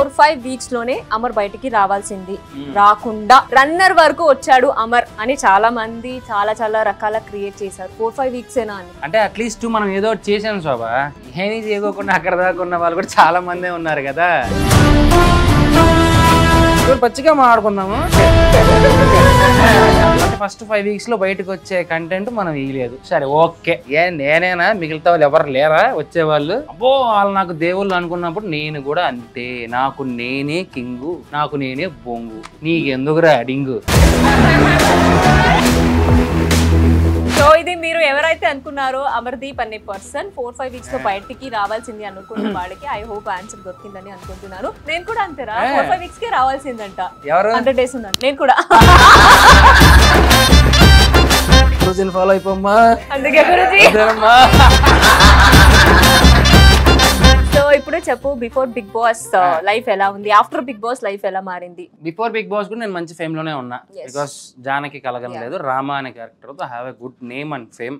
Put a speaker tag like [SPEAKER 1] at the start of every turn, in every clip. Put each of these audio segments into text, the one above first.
[SPEAKER 1] 4-5 weeks లోనే అమర్ బయటికి రావాల్సింది, రాకుండా రన్నర్ వరకు వచ్చాడు అమర్ అని చాలా మంది చాలా రకాల క్రియేట్ చేశారు. 4-5 వీక్స్ ఏనా అని.
[SPEAKER 2] అంటే అట్లీస్ట్ మనం ఏదో చేసాం శోభ, ఏమీ చేయకోకుండా అక్కడ దాకా ఉన్న వాళ్ళు కూడా చాలా మందే ఉన్నారు కదా. పచ్చిగా మాట్లాడుకుందాము. ఫస్ట్ 5 వీక్స్ లో బయటకు వచ్చే కంటెంట్ మనం ఇయ్యలేదు. సరే ఓకే, నేనేనా మిగతా వాళ్ళు ఎవరు లేరా వచ్చేవాళ్ళు? అబ్బో వాళ్ళు నాకు దేవుళ్ళు అనుకున్నప్పుడు నేను కూడా అంతే. నాకు నేనే కింగు, నాకు నేనే బొంగు, నీకెందుకురా డింగు.
[SPEAKER 1] సో ఇది మీరు ఎవరైతే అనుకున్నారో అమర్దీప్ అనే పర్సన్ 4-5 వీక్స్ లో బయటికి రావాల్సింది అనుకున్న వాళ్ళకి ఐ హోప్ ఆన్సర్ దొరికిందని అనుకుంటున్నాను. నేను కూడా అంతేరా, 4-5 వీక్స్ కి రావాల్సిందంట. 100 days ఉన్నాను నేను కూడా.
[SPEAKER 2] ఫాలో అయిపోమ్మా.
[SPEAKER 1] అందుకే సో ఇప్పుడు చెప్పు, బిఫోర్ బిగ్ బాస్ లైఫ్ ఎలా ఉంది, ఆఫ్టర్ బిగ్ బాస్ లైఫ్ ఎలా మారింది?
[SPEAKER 2] బిఫోర్ బిగ్ బాస్ కూడా నేను మంచి ఫేమ్ లోనే ఉన్నా. బికాస్ జానకి కలగలేదు, రామా అనే క్యారెక్టర్ తో have a good name and fame.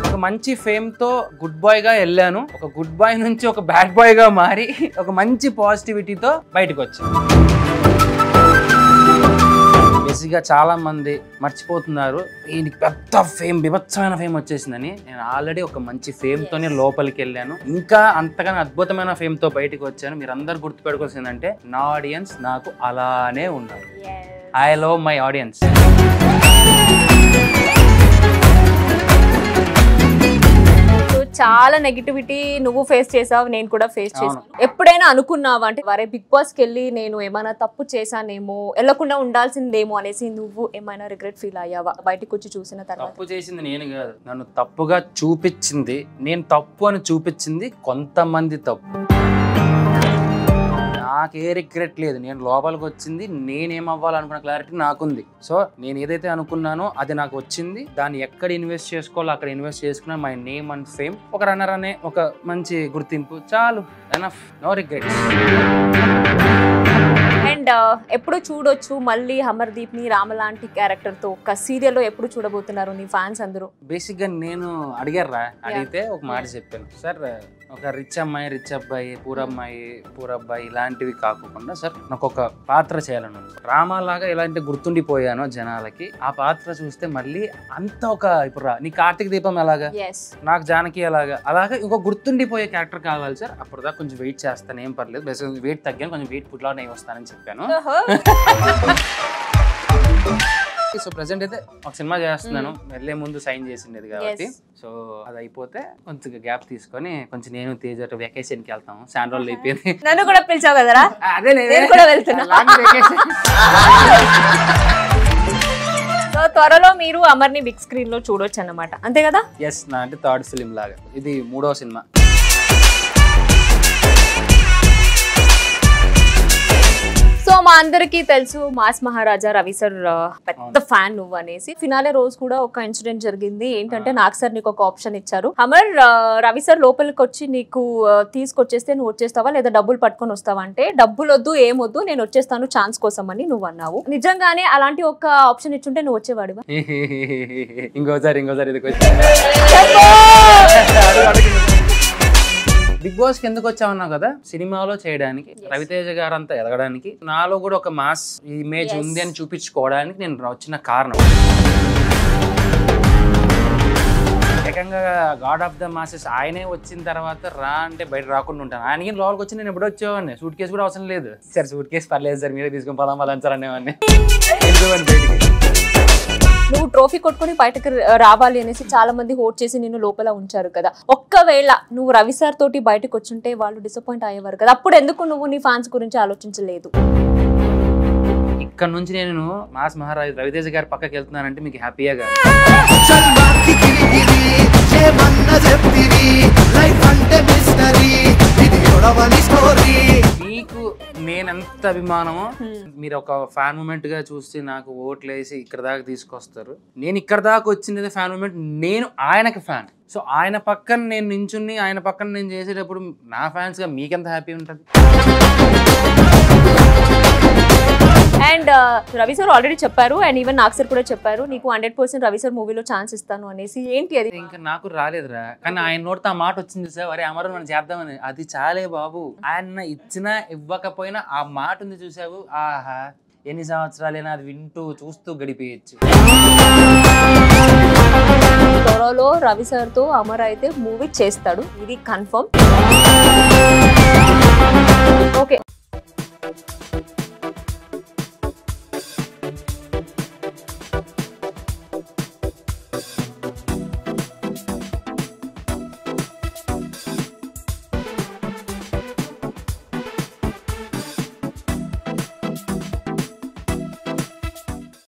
[SPEAKER 2] ఒక మంచి ఫేమ్ తో గుడ్ బాయ్ గా వెళ్ళాను. ఒక గుడ్ బాయ్ నుంచి ఒక బ్యాడ్ బాయ్ గా మారి ఒక మంచి పాజిటివిటీతో బయటకు వచ్చాను. బేసిక్గా చాలా మంది మర్చిపోతున్నారు ఈయనకి పెద్ద ఫేమ్, బిభత్సమైన ఫేమ్ వచ్చేసిందని. నేను ఆల్రెడీ ఒక మంచి ఫేమ్ తోనే లోపలికి వెళ్ళాను, ఇంకా అంతగానో అద్భుతమైన ఫేమ్ తో బయటకు వచ్చాను. మీరు అందరు గుర్తుపెట్టుకోవాల్సిందంటే నా ఆడియన్స్ నాకు అలానే ఉన్నారు. I love my audience.
[SPEAKER 1] చాలా నెగిటివిటీ నువ్వు ఫేస్ చేసావు, నేను కూడా ఫేస్ చేసాను. ఎప్పుడైనా అనుకున్నావా అంటే వరే బిగ్ బాస్ కి వెళ్ళి నేను ఏమైనా తప్పు చేశానేమో, వెళ్ళకుండా ఉండాల్సిందేమో అనేసి నువ్వు ఏమైనా రిగ్రెట్ ఫీల్ అయ్యావా బయటకు వచ్చి చూసిన తర్వాత?
[SPEAKER 2] తప్పు చేసింది నేను కాదు, నన్ను తప్పుగా చూపించింది, నేను తప్పు అని చూపించింది కొంతమంది తప్పు. నాకే రిగ్రెట్ లేదు. నేను లోపలికి వచ్చింది, నేనేమవ్వాలనుకున్న క్లారిటీ నాకుంది. సో నేను ఏదైతే అనుకున్నానో అది నాకు వచ్చింది. దాన్ని ఎక్కడ ఇన్వెస్ట్ చేసుకోవాలో అక్కడ ఇన్వెస్ట్ చేసుకున్నా. మై నేమ్ అండ్ ఫేమ్, ఒక రన్నర్ అనే ఒక మంచి గుర్తింపు, చాలు, ఎనఫ్, నో రిగ్రెట్.
[SPEAKER 1] అండ్ ఎప్పుడు చూడొచ్చు మళ్ళీ అమర్దీప్ ని రామ లాంటి క్యారెక్టర్ తో ఒక సీరియల్ లో ఎప్పుడు చూడబోతున్నారు నీ ఫ్యాన్స్ అందరూ?
[SPEAKER 2] బేసిక్ గా నేను అడిగారా, అడిగితే ఒక మాట చెప్పాను, సార్ ఒక రిచ్ అమ్మాయి, రిచ్ అబ్బాయి, పూరమ్మాయి, పూరబ్బాయి ఇలాంటివి కాకుండా సార్ నాకు ఒక పాత్ర చేయాలను. రామాలాగా ఎలాంటి గుర్తుండిపోయానో జనాలకి, ఆ పాత్ర చూస్తే మళ్ళీ అంత ఒక ఇప్పుడు నీ కార్తీక దీపం ఎలాగా, నాకు జానకి ఎలాగా, అలాగా ఇంకో గుర్తుండిపోయే క్యారెక్టర్ కావాలి సార్. అప్పుడు దాకా కొంచెం వెయిట్ చేస్తాను, ఏం పర్లేదు. బేసిక్ వెయిట్ తగ్గాను, కొంచెం వెయిట్ పుట్లా నేను వస్తానని చెప్పాను. సో ప్రెసెంట్ అయితే ఒక సినిమా చేస్తున్నాను, వెళ్ళే ముందు సైన్ చేసిండేది కాబట్టి. సో అది అయిపోతే కొంచెం గ్యాప్ తీసుకొని కొంచెం నేను తేజ్ వెకేషన్ కి వెళ్తాము. శాండ్రోల్ అయిపోయింది.
[SPEAKER 1] నన్ను కూడా పిలిచావు కదరా?
[SPEAKER 2] అదే నేను
[SPEAKER 1] కూడా వెళ్తున్నా. సో త్వరలో మీరు అమర్ని బిగ్ స్క్రీన్ లో చూడొచ్చు అన్నమాట, అంతే కదా?
[SPEAKER 2] ఎస్, నా అంటే థర్డ్ ఫిలిం లాగా ఇది 3వ సినిమా.
[SPEAKER 1] సో మా అందరికీ తెలుసు మాస్ మహారాజా రవి సార్ పెద్ద ఫ్యాన్ నువ్వు అనేసి. ఫినాలే రోజు కూడా ఒక ఇన్సిడెంట్ జరిగింది. ఏంటంటే నాకు సార్ నీకు ఒక ఆప్షన్ ఇచ్చారు, అమర్ రవి సార్ లోపలికి వచ్చి నీకు తీసుకొచ్చేస్తే నువ్వు వచ్చేస్తావా లేదా డబ్బులు పట్టుకొని వస్తావా అంటే, డబ్బులు వద్దు ఏమొద్దు నేను వచ్చేస్తాను ఛాన్స్ కోసం అని నువ్వు అన్నావు. నిజంగానే అలాంటి ఒక ఆప్షన్ ఇచ్చుంటే నువ్వు వచ్చేవాడివా?
[SPEAKER 2] ఇంకోసారి ఇది బిగ్ బాస్ కి ఎందుకు వచ్చామన్నావు కదా, సినిమాలో చేయడానికి, రవితేజ గారు అంతా ఎదగడానికి, నాలో కూడా ఒక మాస్ ఇమేజ్ ఉంది అని చూపించుకోవడానికి నేను వచ్చిన కారణం. ఏకంగా గాడ్ ఆఫ్ ద మాసెస్ ఆయనే వచ్చిన తర్వాత రా అంటే బయట రాకుండా ఉంటాను. ఆయనకి లోపలికి వచ్చి నేను ఎప్పుడో వచ్చేవాడిని, సూట్ కేసు కూడా అవసరం లేదు. సార్ సూట్ కేసు పర్లేదు సార్, మీరే తీసుకొని పదాం పదాం సార్ అనేవాడిని. బయటికి
[SPEAKER 1] నువ్వు ట్రోఫీ కొట్టుకుని బయటకు రావాలి అనేసి చాలా మంది హోట్ చేసి నిన్ను లోపల ఉంచారు కదా. ఒక్కవేళ నువ్వు రవి సార్ తోటి బయటకు వచ్చుంటే వాళ్ళు డిసప్పాయింట్ అయ్యేవారు కదా. అప్పుడు ఎందుకు నువ్వు నీ ఫ్యాన్స్ గురించి ఆలోచించలేదు?
[SPEAKER 2] ఇక్కడ నుంచి నేను మాస్ మహారాజ్ రవితేజ గారి పక్కకి వెళ్తున్నానంటే మీకు హ్యాపీగా కాదు. మీకు నేనెంత అభిమానమో మీరు ఒక ఫ్యాన్ మూమెంట్ గా చూసి నాకు ఓట్లు వేసి ఇక్కడ దాకా తీసుకొస్తారు. నేను ఇక్కడ దాకా వచ్చినది ఫ్యాన్ మూమెంట్, నేను ఆయనకి ఫ్యాన్. సో ఆయన పక్కన నేను నించుని ఆయన పక్కన నేను చేసేటప్పుడు నా ఫ్యాన్స్ గా మీకెంత హ్యాపీ ఉంటుంది?
[SPEAKER 1] అండ్ రవి సార్ ఆల్రెడీ చెప్పారు అండ్ ఈవెన్ నాగ్ సార్ కూడా చెప్పారు నీకు 100% రవి సార్ మూవీలో ఛాన్స్ ఇస్తాను అనేసి. ఏంటి అది?
[SPEAKER 2] ఇంకా నాకు రాలేదురా, కానీ ఆయన నోటితో ఆ మాట వచ్చింది సార్, అరే అమరు మనం చేద్దామని. అది చాలే బాబు, ఆయన ఇచ్చినా ఇవ్వకపోయినా ఆ మాట ఉంది చూసావు, ఆహా ఎన్ని సంవత్సరాలైనా అది వింటూ చూస్తూ గడిపేయచ్చు.
[SPEAKER 1] త్వరలో రవి సార్ తో అమర్ అయితే మూవీ చేస్తాడు, ఇది కన్ఫర్మ్.